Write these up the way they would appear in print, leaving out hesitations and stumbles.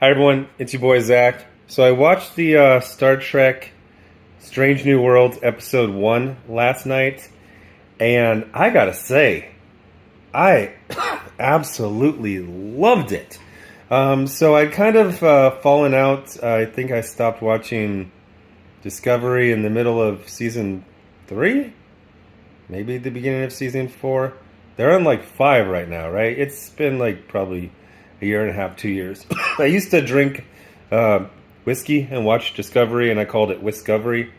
Hi everyone, it's your boy Zach. So I watched the Star Trek Strange New Worlds episode 1 last night, and I gotta say, I absolutely loved it. So I'd kind of fallen out. I think I stopped watching Discovery in the middle of season 3? Maybe the beginning of season 4? They're on like 5 right now, right? It's been like probably a year and a half, 2 years. I used to drink whiskey and watch Discovery, and I called it Whiscovery.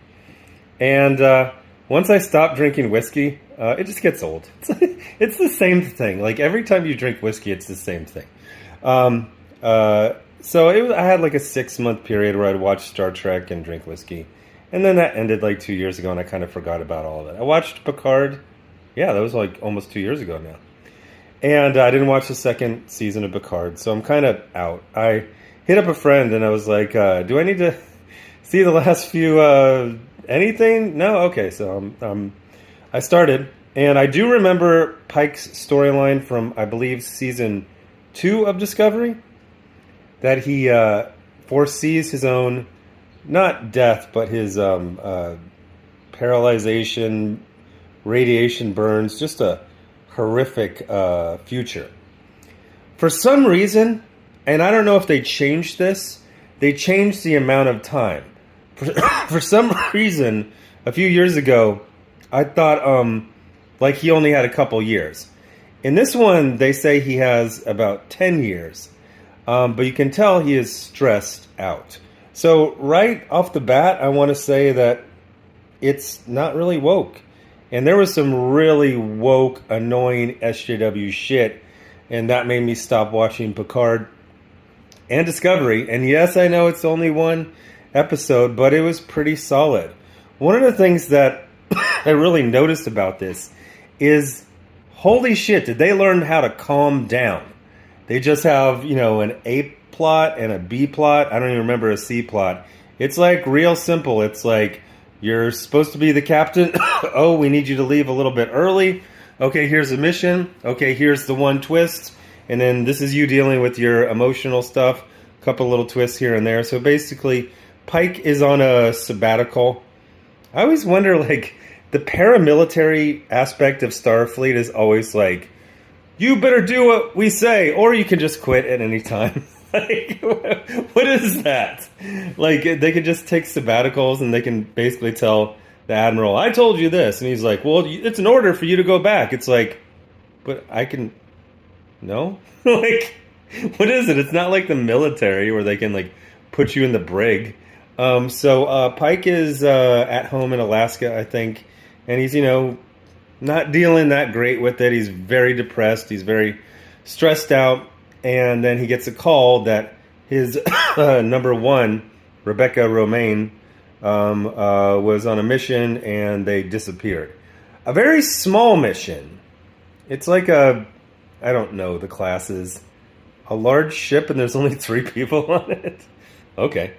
And once I stopped drinking whiskey, it just gets old. It's the same thing. Like every time you drink whiskey, it's the same thing. I had like a 6-month period where I'd watch Star Trek and drink whiskey. And then that ended like 2 years ago, and I kind of forgot about all of it. I watched Picard. Yeah, that was like almost 2 years ago now. And I didn't watch the second season of Picard, so I'm kind of out. I hit up a friend, and I was like, do I need to see the last few anything? No? Okay, so I started. And I do remember Pike's storyline from, I believe, season 2 of Discovery, that he foresees his own, not death, but his paralyzation, radiation burns, just a horrific future. For some reason, and I don't know if they changed this, they changed the amount of time. For some reason, a few years ago, I thought like he only had a couple years. In this one, they say he has about 10 years. But you can tell he is stressed out. So right off the bat, I want to say that it's not really woke. And there was some really woke, annoying SJW shit. And that made me stop watching Picard and Discovery. And yes, I know it's only one episode, but it was pretty solid. One of the things that I really noticed about this is, holy shit, did they learn how to calm down? They just have, an A plot and a B plot. I don't even remember a C plot. It's like real simple. It's like, you're supposed to be the captain. Oh, we need you to leave a little bit early. Okay, here's a mission. Okay, here's the one twist. And then this is you dealing with your emotional stuff. A couple little twists here and there. So basically, Pike is on a sabbatical. I always wonder, like, the paramilitary aspect of Starfleet is always like, you better do what we say, or you can just quit at any time. Like, what is that? Like, they could just take sabbaticals and they can basically tell the admiral, I told you this. And he's like, well, it's an order for you to go back. It's like, but I can... No? Like, what is it? It's not like the military where they can, like, put you in the brig. So Pike is at home in Alaska, I think. And he's, not dealing that great with it. He's very depressed. He's very stressed out. And then he gets a call that his number one, Rebecca Romaine, was on a mission and they disappeared. A very small mission. It's like I don't know the classes. A large ship and there's only 3 people on it. Okay.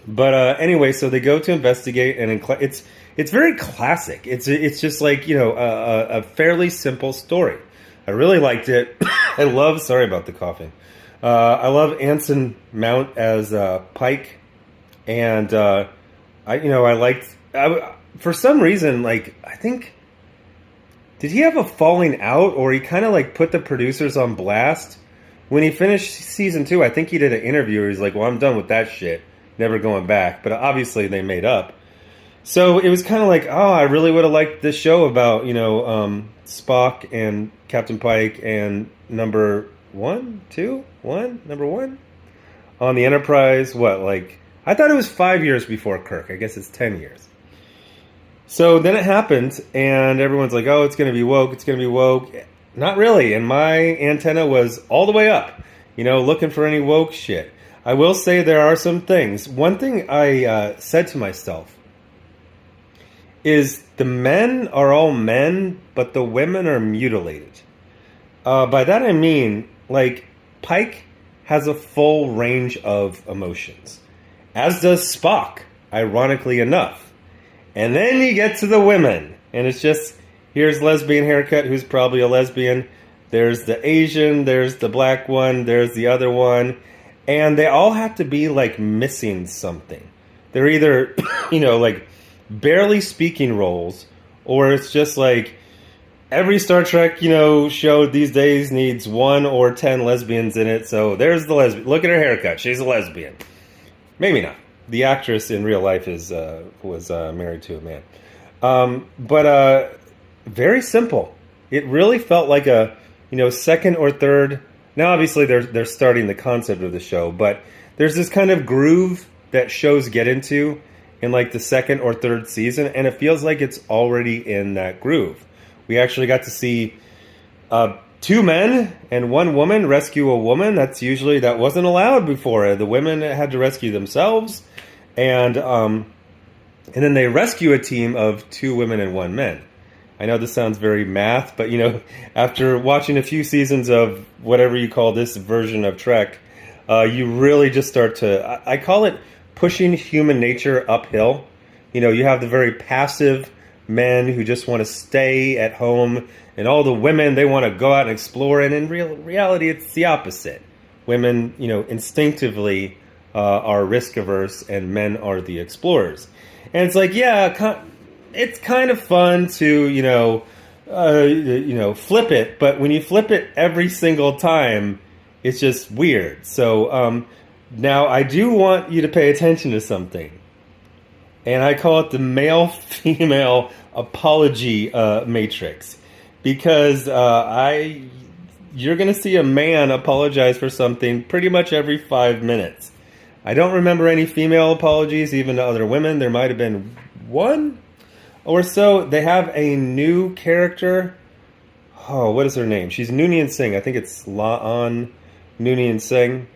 But anyway, so they go to investigate, and it's very classic. It's just like, a fairly simple story. I really liked it. Sorry about the coughing. I love Anson Mount as Pike, and for some reason, like, I think, did he have a falling out, or he kind of like put the producers on blast when he finished season 2? I think he did an interview where he's like, "Well, I'm done with that shit, never going back." But obviously, they made up. So it was kind of like, oh, I really would have liked this show about, Spock and Captain Pike and number one on the Enterprise. What, like, I thought it was 5 years before Kirk. I guess it's 10 years. So then it happened, and everyone's like, oh, it's going to be woke. It's going to be woke. Not really. And my antenna was all the way up, looking for any woke shit. I will say there are some things. One thing I said to myself is the men are all men, but the women are mutilated. By that I mean, like, Pike has a full range of emotions, as does Spock, ironically enough. And then you get to the women, and it's just, here's lesbian haircut, who's probably a lesbian. There's the Asian, there's the black one, there's the other one. and they all have to be like missing something. They're either, like barely speaking roles, or it's just like every Star Trek, show these days needs 1 or 10 lesbians in it. So there's the lesbian. Look at her haircut. She's a lesbian. Maybe not. The actress in real life was married to a man. But very simple. It really felt like a, second or third. Now, obviously, they're starting the concept of the show, but there's this kind of groove that shows get into in like the second or third season, and it feels like it's already in that groove. We actually got to see 2 men and 1 woman rescue a woman. That wasn't allowed before. The women had to rescue themselves, and then they rescue a team of 2 women and 1 man. I know this sounds very math, but after watching a few seasons of whatever you call this version of Trek, you really just start to, I call it pushing human nature uphill. You have the very passive men who just want to stay at home, and all the women, they want to go out and explore, and in reality, it's the opposite. Women, instinctively are risk averse, and men are the explorers. And it's like, yeah, it's kind of fun to, flip it, but when you flip it every single time, it's just weird. So now I do want you to pay attention to something. And I call it the male-female apology matrix. Because you're going to see a man apologize for something pretty much every 5 minutes. I don't remember any female apologies, even to other women. There might have been 1 or so. They have a new character. Oh, what is her name? She's Noonien Singh. I think it's La'an Noonien Singh.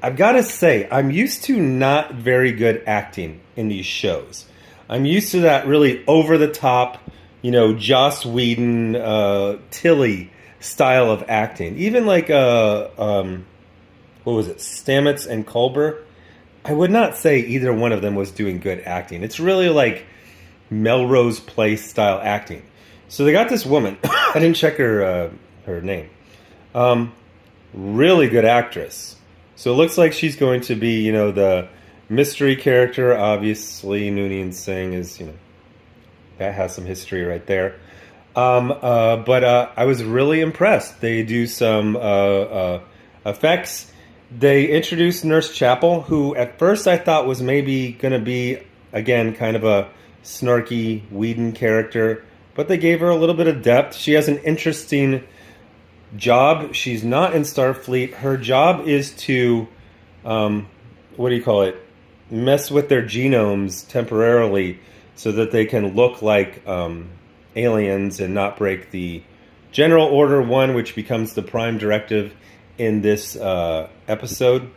I've got to say, I'm used to not very good acting in these shows. I'm used to that really over-the-top, Joss Whedon, Tilly style of acting. Even like, what was it, Stamets and Culber? I would not say either one of them was doing good acting. It's really like Melrose Place style acting. So they got this woman. I didn't check her name. Really good actress. So it looks like she's going to be, the mystery character. Obviously, Noonien Singh is, that has some history right there. But I was really impressed. They do some effects. They introduced Nurse Chapel, who at first I thought was maybe going to be, again, kind of a snarky Whedon character. But they gave her a little bit of depth. She has an interesting job. She's not in Starfleet. Her job is to, mess with their genomes temporarily so that they can look like aliens and not break the General Order 1, which becomes the prime directive in this episode.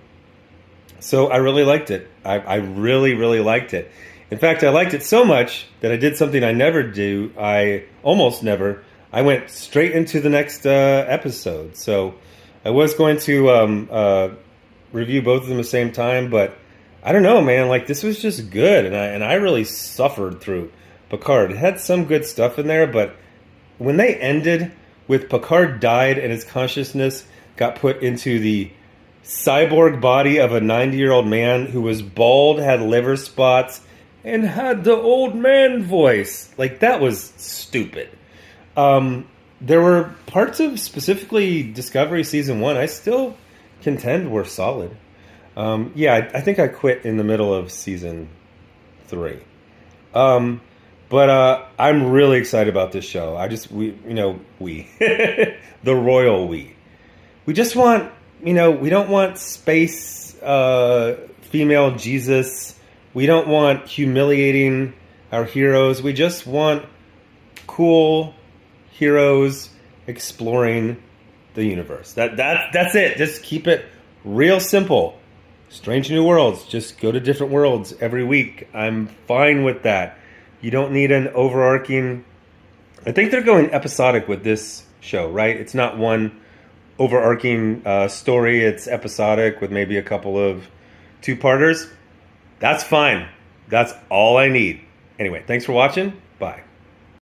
So I really liked it. I really, really liked it. In fact, I liked it so much that I did something I never do. I almost never. I went straight into the next episode. So I was going to review both of them at the same time, but I don't know, man. Like, this was just good, and I really suffered through Picard. It had some good stuff in there, but when they ended with Picard died and his consciousness got put into the cyborg body of a 90-year-old man who was bald, had liver spots, and had the old man voice. Like, that was stupid. There were parts of specifically Discovery Season 1 I still contend were solid. I think I quit in the middle of Season 3. But I'm really excited about this show. The royal we. We just want, we don't want space female Jesus. We don't want humiliating our heroes. We just want cool heroes exploring the universe. That's it. Just keep it real simple. Strange New Worlds. Just go to different worlds every week. I'm fine with that. You don't need an overarching... I think they're going episodic with this show, right? It's not one overarching story. It's episodic with maybe a couple of two-parters. That's fine. That's all I need. Anyway, thanks for watching. Bye.